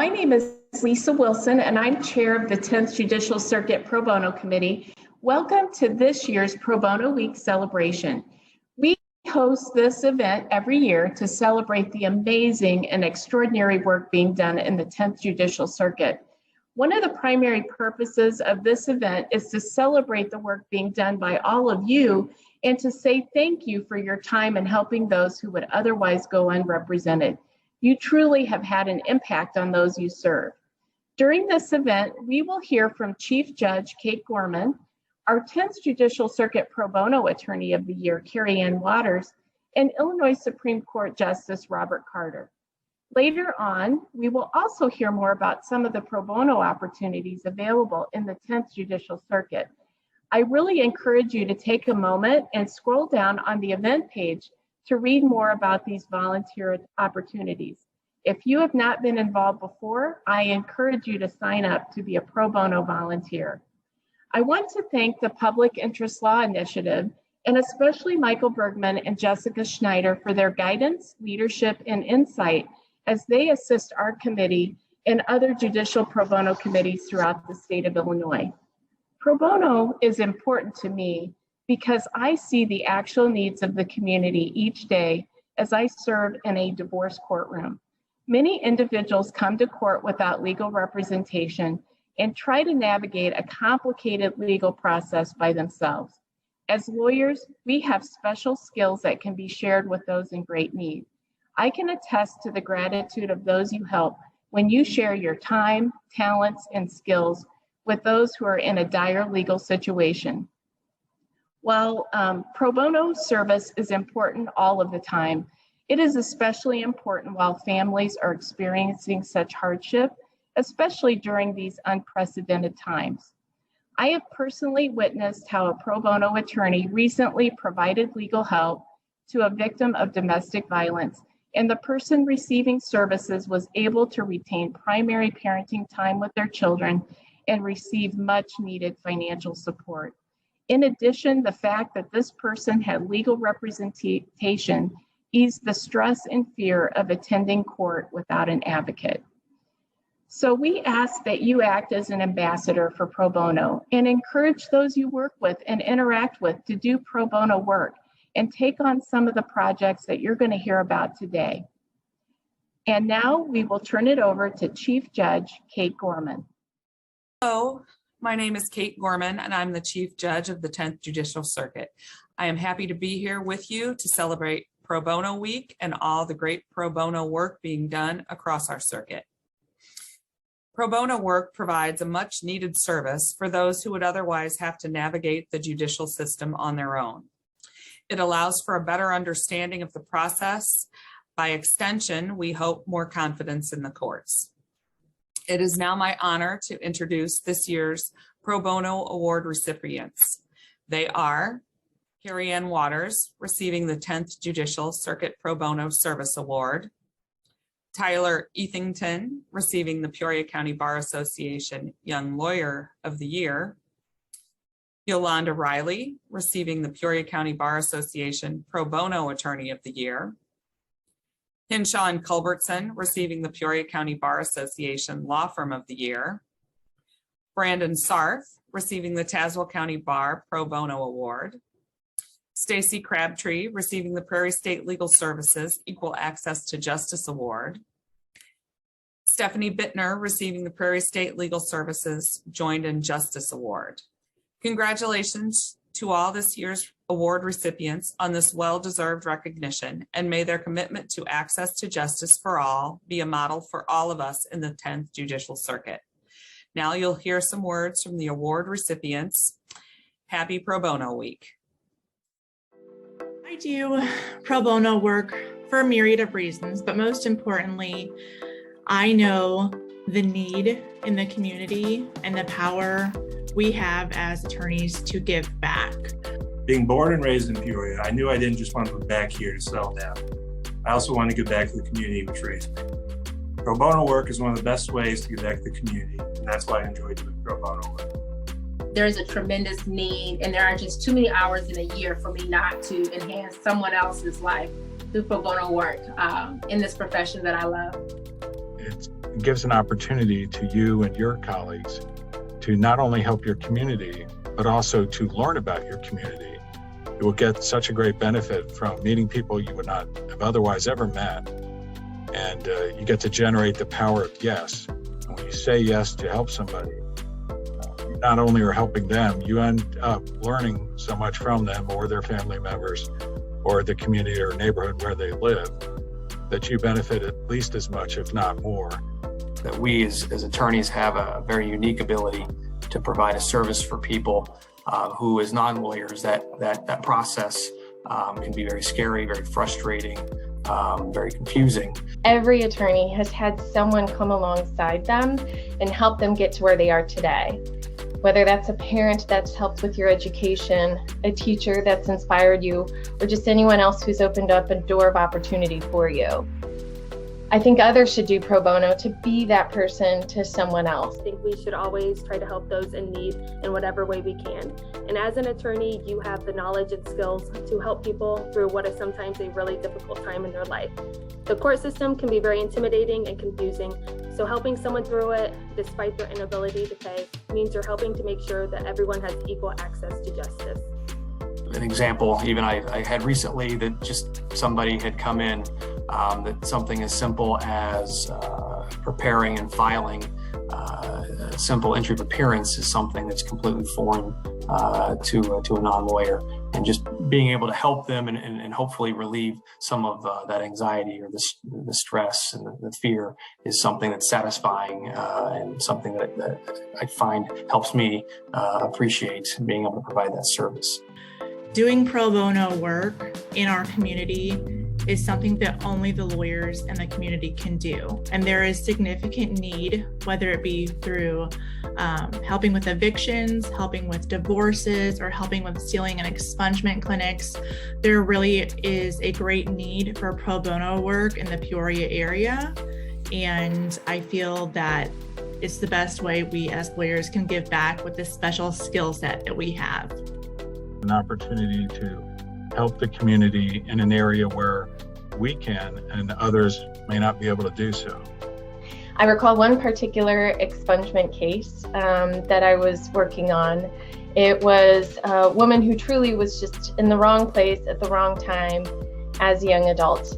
My name is Lisa Wilson, and I'm chair of the 10th Judicial Circuit Pro Bono Committee. Welcome to this year's Pro Bono Week celebration. We host this event every year to celebrate the amazing and extraordinary work being done in the 10th Judicial Circuit. One of the primary purposes of this event is to celebrate the work being done by all of you and to say thank you for your time in helping those who would otherwise go unrepresented. You truly have had an impact on those you serve. During this event, we will hear from Chief Judge Kate Gorman, our 10th Judicial Circuit Pro Bono Attorney of the Year, Carrie Ann Waters, and Illinois Supreme Court Justice Robert Carter. Later on, we will also hear more about some of the pro bono opportunities available in the 10th Judicial Circuit. I really encourage you to take a moment and scroll down on the event page to read more about these volunteer opportunities. If you have not been involved before, I encourage you to sign up to be a pro bono volunteer. I want to thank the Public Interest Law Initiative and especially Michael Bergman and Jessica Schneider for their guidance, leadership, and insight as they assist our committee and other judicial pro bono committees throughout the state of Illinois. Pro bono is important to me because I see the actual needs of the community each day as I serve in a divorce courtroom. Many individuals come to court without legal representation and try to navigate a complicated legal process by themselves. As lawyers, we have special skills that can be shared with those in great need. I can attest to the gratitude of those you help when you share your time, talents, and skills with those who are in a dire legal situation. While pro bono service is important all of the time, it is especially important while families are experiencing such hardship, especially during these unprecedented times. I have personally witnessed how a pro bono attorney recently provided legal help to a victim of domestic violence, and the person receiving services was able to retain primary parenting time with their children and receive much needed financial support. In addition, the fact that this person had legal representation eased the stress and fear of attending court without an advocate. So we ask that you act as an ambassador for pro bono and encourage those you work with and interact with to do pro bono work and take on some of the projects that you're going to hear about today. And now we will turn it over to Chief Judge Kate Gorman. Hello, my name is Kate Gorman, and I'm the Chief Judge of the 10th Judicial Circuit. I am happy to be here with you to celebrate Pro Bono Week and all the great pro bono work being done across our circuit. Pro bono work provides a much needed service for those who would otherwise have to navigate the judicial system on their own. It allows for a better understanding of the process. By extension, we hope more confidence in the courts. It is now my honor to introduce this year's Pro Bono Award recipients. They are Carrie Ann Waters, receiving the 10th Judicial Circuit Pro Bono Service Award, Tyler Ethington, receiving the Peoria County Bar Association Young Lawyer of the Year, Yolanda Riley, receiving the Peoria County Bar Association Pro Bono Attorney of the Year, Hinshaw Culbertson, receiving the Peoria County Bar Association Law Firm of the Year, Brandon Sarth, receiving the Tazewell County Bar Pro Bono Award, Stacy Crabtree, receiving the Prairie State Legal Services Equal Access to Justice Award, Stephanie Bittner, receiving the Prairie State Legal Services Joined in Justice Award. Congratulations to all this year's award recipients on this well-deserved recognition, and may their commitment to access to justice for all be a model for all of us in the 10th Judicial Circuit. Now you'll hear some words from the award recipients. Happy Pro Bono Week. I do pro bono work for a myriad of reasons, but most importantly, I know the need in the community and the power we have as attorneys to give back. Being born and raised in Peoria, I knew I didn't just want to move back here to settle down. I also want to give back to the community which raised me. Pro bono work is one of the best ways to give back to the community, and that's why I enjoy doing pro bono work. There's a tremendous need, and there are just too many hours in a year for me not to enhance someone else's life through pro bono work in this profession that I love. It's It gives an opportunity to you and your colleagues to not only help your community, but also to learn about your community. You will get such a great benefit from meeting people you would not have otherwise ever met. And you get to generate the power of yes. And when you say yes to help somebody, you not only are helping them, you end up learning so much from them or their family members or the community or neighborhood where they live, that you benefit at least as much, if not more. That we as attorneys have a very unique ability to provide a service for people who, as non-lawyers, that process can be very scary, very frustrating, very confusing. Every attorney has had someone come alongside them and help them get to where they are today. Whether that's a parent that's helped with your education, a teacher that's inspired you, or just anyone else who's opened up a door of opportunity for you. I think others should do pro bono to be that person to someone else. I think we should always try to help those in need in whatever way we can. And as an attorney, you have the knowledge and skills to help people through what is sometimes a really difficult time in their life. The court system can be very intimidating and confusing, so helping someone through it, despite their inability to pay, means you're helping to make sure that everyone has equal access to justice. An example, even I had recently, that just somebody had come in, that something as simple as preparing and filing a simple entry of appearance is something that's completely foreign to a non-lawyer, and just being able to help them and hopefully relieve some of that anxiety or the stress and the fear is something that's satisfying and something that I find helps me appreciate being able to provide that service. Doing pro bono work in our community is something that only the lawyers and the community can do. And there is significant need, whether it be through helping with evictions, helping with divorces, or helping with sealing and expungement clinics. There really is a great need for pro bono work in the Peoria area. And I feel that it's the best way we as lawyers can give back with this special skill set that we have. An opportunity to help the community in an area where we can and others may not be able to do so. I recall one particular expungement case that I was working on. It was a woman who truly was just in the wrong place at the wrong time as a young adult.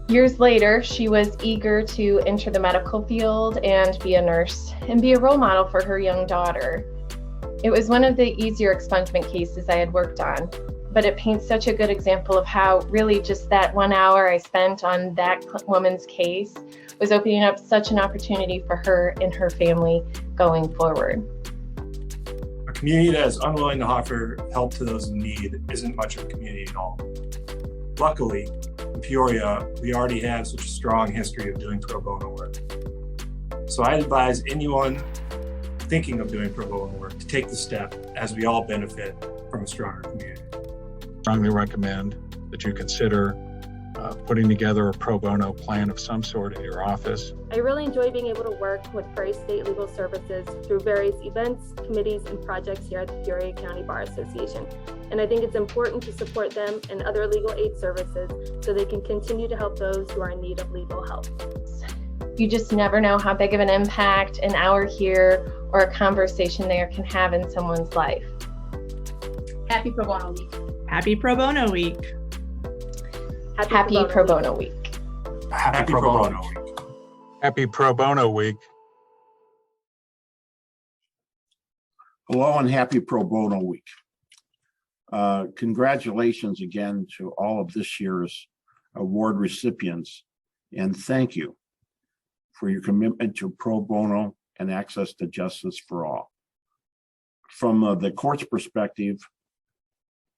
Years later, she was eager to enter the medical field and be a nurse and be a role model for her young daughter. It was one of the easier expungement cases I had worked on, but it paints such a good example of how really just that 1 hour I spent on that woman's case was opening up such an opportunity for her and her family going forward. A community that is unwilling to offer help to those in need isn't much of a community at all. Luckily, in Peoria, we already have such a strong history of doing pro bono work. So I advise anyone thinking of doing pro bono work to take the step, as we all benefit from a stronger community. Strongly recommend that you consider putting together a pro bono plan of some sort in your office. I really enjoy being able to work with Prairie State Legal Services through various events, committees, and projects here at the Peoria County Bar Association. And I think it's important to support them and other legal aid services so they can continue to help those who are in need of legal help. You just never know how big of an impact an hour here or a conversation there can have in someone's life. Happy Pro Bono Week. Happy Pro Bono Week. Happy Pro Bono Week. Happy Pro Bono Week. Happy Pro Bono Week. Hello and happy Pro Bono Week. Congratulations again to all of this year's award recipients, and thank you for your commitment to pro bono and access to justice for all. From the court's perspective,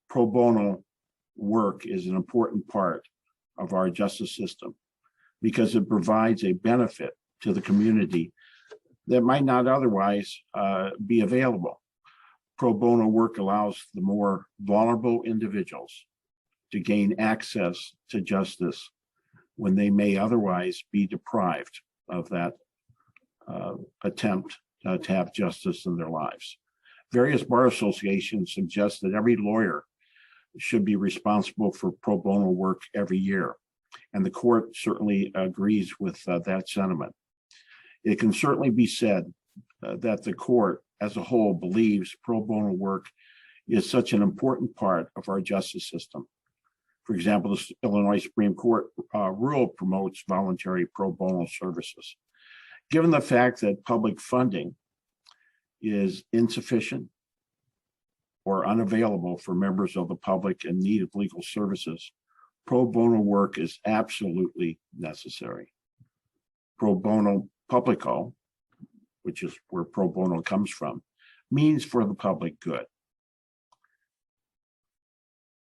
pro bono work is an important part of our justice system because it provides a benefit to the community that might not otherwise be available. Pro bono work allows the more vulnerable individuals to gain access to justice when they may otherwise be deprived of that attempt to have justice in their lives. Various bar associations suggest that every lawyer should be responsible for pro bono work every year, and the court certainly agrees with that sentiment. It can certainly be said that the court as a whole believes pro bono work is such an important part of our justice system. For example, the Illinois Supreme Court rule promotes voluntary pro bono services. Given the fact that public funding is insufficient or unavailable for members of the public in need of legal services, pro bono work is absolutely necessary. Pro bono publico, which is where pro bono comes from, means for the public good.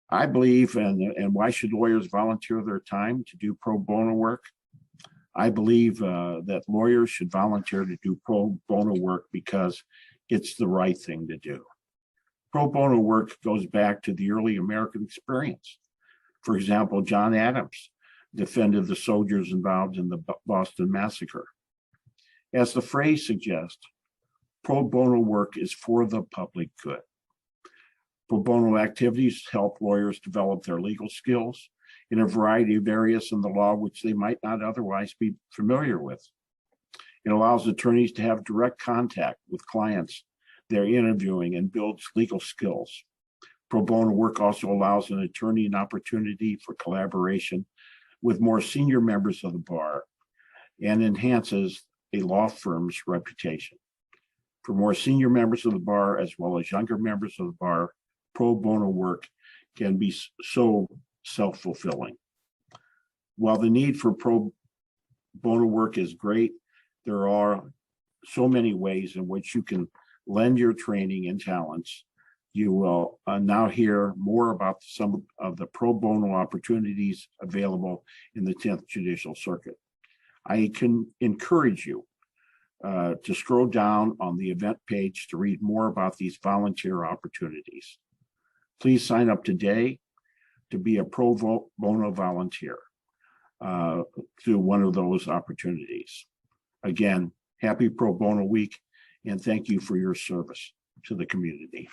I believe, and why should lawyers volunteer their time to do pro bono work? I believe that lawyers should volunteer to do pro bono work because it's the right thing to do. Pro bono work goes back to the early American experience. For example, John Adams defended the soldiers involved in the Boston Massacre. As the phrase suggests, pro bono work is for the public good. Pro bono activities help lawyers develop their legal skills in a variety of areas in the law which they might not otherwise be familiar with. It allows attorneys to have direct contact with clients they're interviewing and builds legal skills. Pro bono work also allows an attorney an opportunity for collaboration with more senior members of the bar and enhances a law firm's reputation. For more senior members of the bar, as well as younger members of the bar, pro bono work can be so self-fulfilling. While the need for pro bono work is great, there are so many ways in which you can lend your training and talents. You will now hear more about some of the pro bono opportunities available in the 10th Judicial Circuit. I can encourage you to scroll down on the event page to read more about these volunteer opportunities. Please sign up today to be a pro bono volunteer through one of those opportunities. Again, happy Pro Bono Week, and thank you for your service to the community.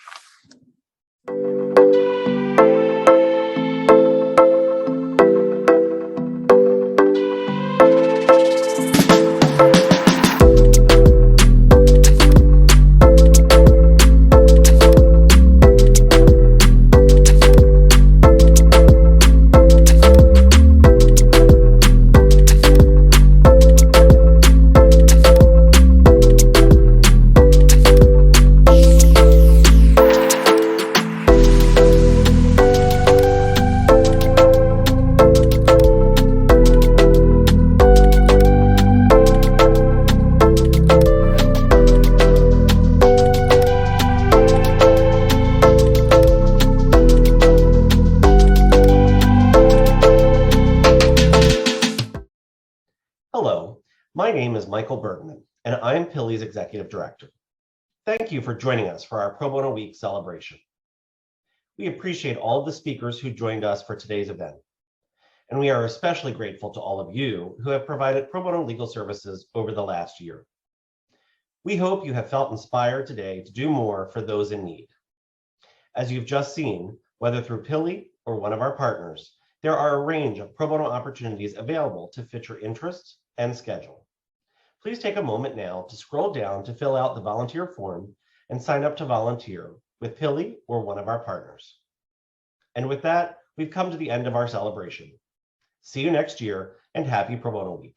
Hello, my name is Michael Bergman, and I'm PILI's Executive Director. Thank you for joining us for our Pro Bono Week celebration. We appreciate all of the speakers who joined us for today's event, and we are especially grateful to all of you who have provided pro bono legal services over the last year. We hope you have felt inspired today to do more for those in need. As you've just seen, whether through PILI or one of our partners, there are a range of pro bono opportunities available to fit your interests and schedule. Please take a moment now to scroll down to fill out the volunteer form and sign up to volunteer with PILI or one of our partners. And with that, we've come to the end of our celebration. See you next year, and happy Pro Bono Week.